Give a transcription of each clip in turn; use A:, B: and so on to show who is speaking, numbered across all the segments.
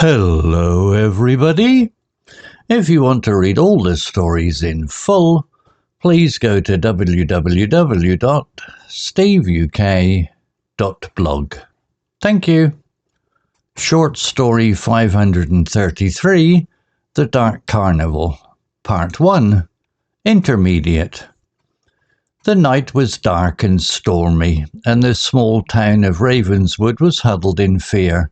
A: Hello everybody! If you want to read all the stories in full, please go to www.steveuk.blog. Thank you. Short Story 533, The Dark Carnival, Part 1, Intermediate. The night was dark and stormy, and the small town of Ravenswood was huddled in fear.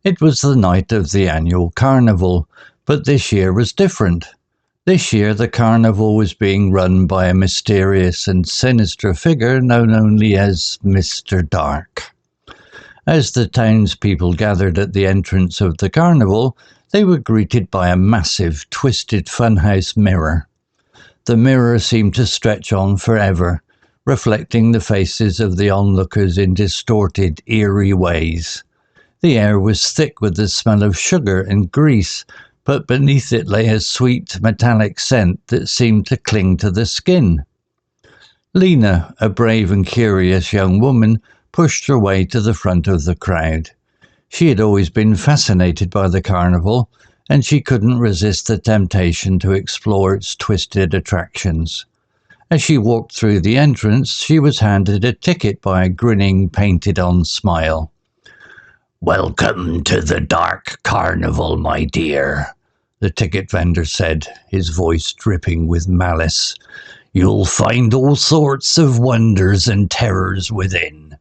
A: It was the night of the annual carnival, but this year was different. This year the carnival was being run by a mysterious and sinister figure known only as Mr. Dark. As the townspeople gathered at the entrance of the carnival, they were greeted by a massive, twisted funhouse mirror. The mirror seemed to stretch on forever, reflecting the faces of the onlookers in distorted, eerie ways. The air was thick with the smell of sugar and grease, but beneath it lay a sweet, metallic scent that seemed to cling to the skin. Lena, a brave and curious young woman, pushed her way to the front of the crowd. She had always been fascinated by the carnival, and she couldn't resist the temptation to explore its twisted attractions. As she walked through the entrance, she was handed a ticket by a grinning, painted-on smile. "Welcome to the Dark Carnival, my dear," the ticket vendor said, his voice dripping with malice. "You'll find all sorts of wonders and terrors within.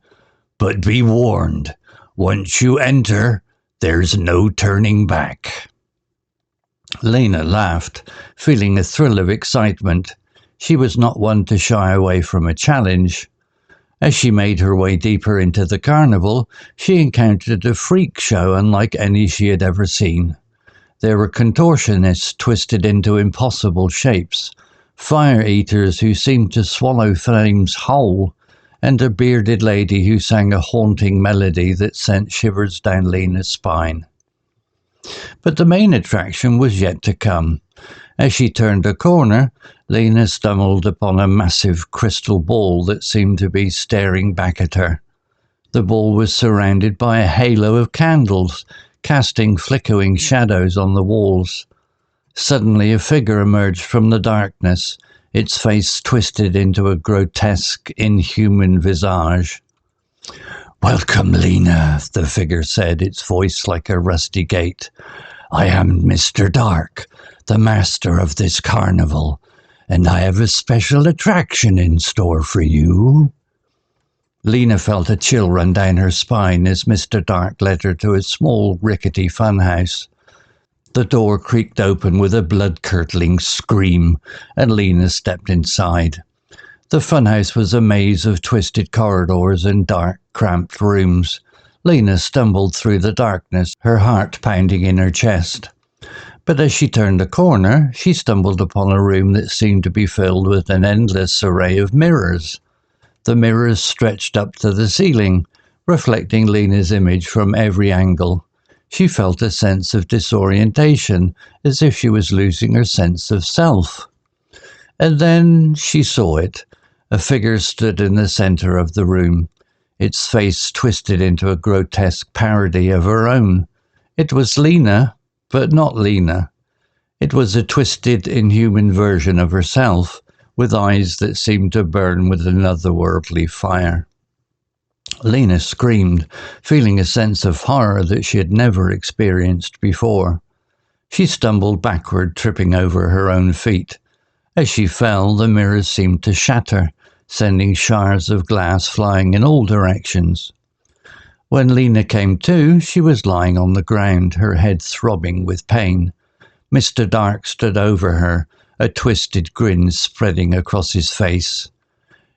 A: But be warned, once you enter, there's no turning back." Lena laughed, feeling a thrill of excitement. She was not one to shy away from a challenge. As she made her way deeper into the carnival, she encountered a freak show unlike any she had ever seen. There were contortionists twisted into impossible shapes, fire-eaters who seemed to swallow flames whole, and a bearded lady who sang a haunting melody that sent shivers down Lena's spine. But the main attraction was yet to come. As she turned a corner, Lena stumbled upon a massive crystal ball that seemed to be staring back at her. The ball was surrounded by a halo of candles, casting flickering shadows on the walls. Suddenly a figure emerged from the darkness, its face twisted into a grotesque, inhuman visage. "Welcome, Lena," the figure said, its voice like a rusty gate. "I am Mr. Dark, the master of this carnival, and I have a special attraction in store for you." Lena felt a chill run down her spine as Mr. Dark led her to a small, rickety funhouse. The door creaked open with a blood-curdling scream, and Lena stepped inside. The funhouse was a maze of twisted corridors and dark, cramped rooms. Lena stumbled through the darkness, her heart pounding in her chest. But as she turned a corner, she stumbled upon a room that seemed to be filled with an endless array of mirrors. The mirrors stretched up to the ceiling, reflecting Lena's image from every angle. She felt a sense of disorientation, as if she was losing her sense of self. And then she saw it. A figure stood in the center of the room, its face twisted into a grotesque parody of her own. It was Lena, but not Lena. It was a twisted, inhuman version of herself, with eyes that seemed to burn with an otherworldly fire. Lena screamed, feeling a sense of horror that she had never experienced before. She stumbled backward, tripping over her own feet. As she fell, the mirrors seemed to shatter, sending shards of glass flying in all directions. When Lena came to, she was lying on the ground, her head throbbing with pain. Mr. Dark stood over her, a twisted grin spreading across his face.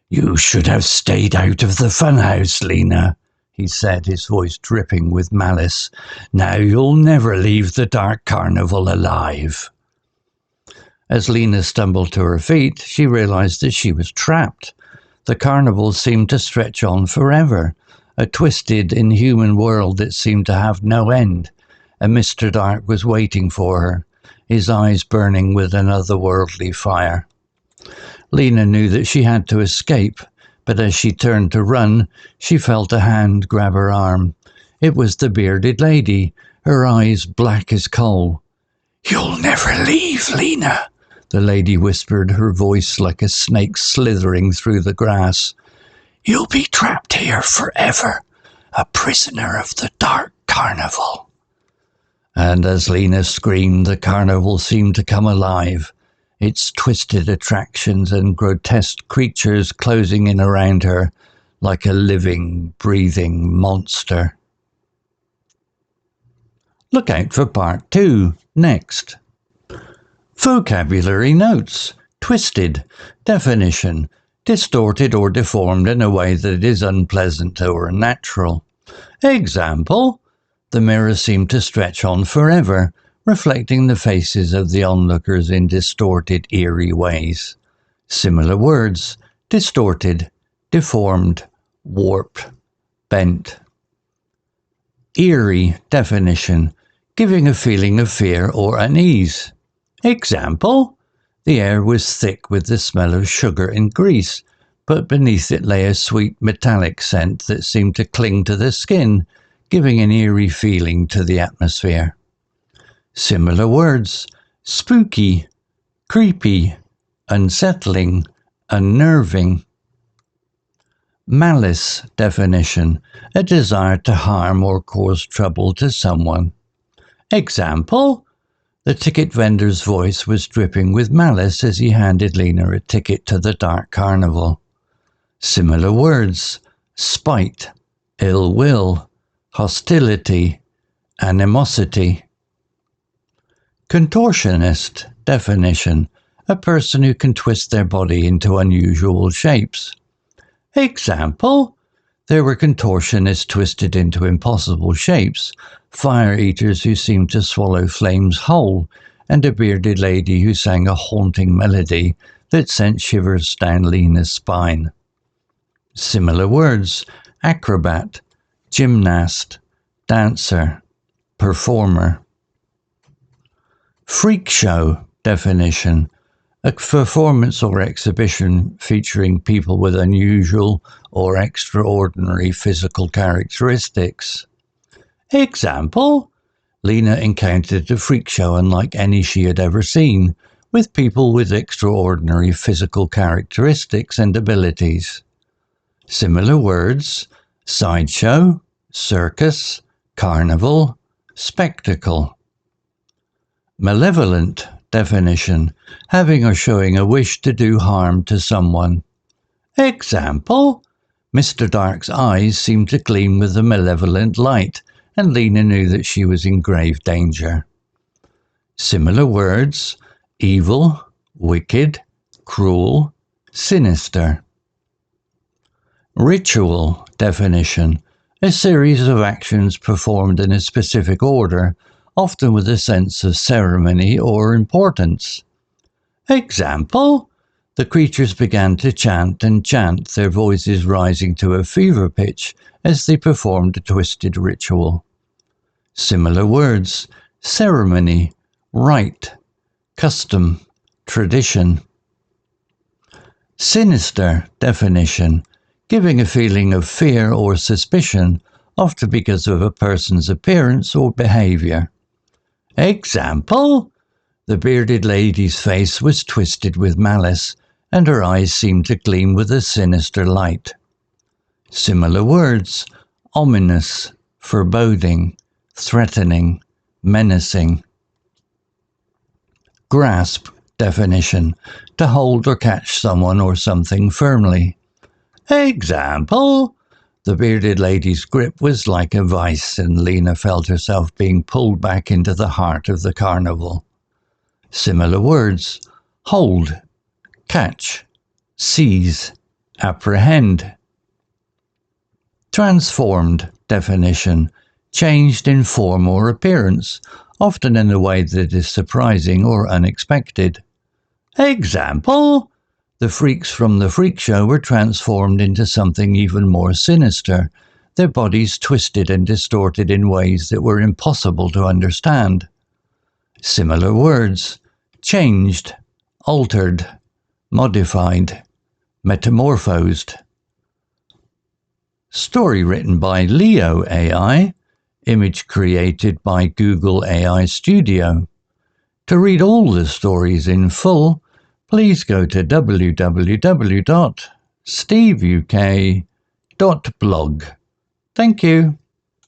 A: "You should have stayed out of the funhouse, Lena," he said, his voice dripping with malice. "Now you'll never leave the Dark Carnival alive." As Lena stumbled to her feet, she realized that she was trapped. The carnival seemed to stretch on forever, a twisted, inhuman world that seemed to have no end, and Mr. Dark was waiting for her, his eyes burning with an otherworldly fire. Lena knew that she had to escape, but as she turned to run, she felt a hand grab her arm. It was the bearded lady, her eyes black as coal. "You'll never leave, Lena," the lady whispered, her voice like a snake slithering through the grass. "You'll be trapped here forever, a prisoner of the dark carnival." And as Lena screamed, the carnival seemed to come alive, its twisted attractions and grotesque creatures closing in around her like a living, breathing monster. Look out for part 2 next. Vocabulary notes. Twisted. Definition. Distorted or deformed in a way that is unpleasant or unnatural. Example. The mirror seemed to stretch on forever, reflecting the faces of the onlookers in distorted, eerie ways. Similar words. Distorted, deformed, warped, bent. Eerie. Definition. Giving a feeling of fear or unease. Example. The air was thick with the smell of sugar and grease, but beneath it lay a sweet metallic scent that seemed to cling to the skin, giving an eerie feeling to the atmosphere. Similar words. Spooky, creepy, unsettling, unnerving. Malice. Definition. A desire to harm or cause trouble to someone. Example. The ticket vendor's voice was dripping with malice as he handed Lena a ticket to the dark carnival. Similar words. Spite, ill will, hostility, animosity. Contortionist. Definition. A person who can twist their body into unusual shapes. Example. There were contortionists twisted into impossible shapes, fire-eaters who seemed to swallow flames whole, and a bearded lady who sang a haunting melody that sent shivers down Lena's spine. Similar words. Acrobat, gymnast, dancer, performer. Freak show. Definition. A performance or exhibition featuring people with unusual or extraordinary physical characteristics. Example. Lena encountered a freak show unlike any she had ever seen, with people with extraordinary physical characteristics and abilities. Similar words. Sideshow, circus, carnival, spectacle. Malevolent. Definition. Having or showing a wish to do harm to someone. Example. Mr. Dark's eyes seemed to gleam with a malevolent light, and Lena knew that she was in grave danger. Similar words. Evil, wicked, cruel, sinister. Ritual. Definition. A series of actions performed in a specific order, often with a sense of ceremony or importance. Example. The creatures began to chant and chant, their voices rising to a fever pitch as they performed a twisted ritual. Similar words. Ceremony, rite, custom, tradition. Sinister. Definition. Giving a feeling of fear or suspicion, often because of a person's appearance or behavior. Example. The bearded lady's face was twisted with malice, and her eyes seemed to gleam with a sinister light. Similar words. Ominous, foreboding, threatening, menacing. Grasp. Definition. To hold or catch someone or something firmly. Example. The bearded lady's grip was like a vice, and Lena felt herself being pulled back into the heart of the carnival. Similar words. Hold, catch, seize, apprehend. Transformed. Definition. Changed in form or appearance, often in a way that is surprising or unexpected. Example. The freaks from the freak show were transformed into something even more sinister, their bodies twisted and distorted in ways that were impossible to understand. Similar words. Changed, altered, modified, metamorphosed. Story written by Leo AI, Image created by Google AI Studio. To read all the stories in full, please go to www.steveuk.blog. Thank you.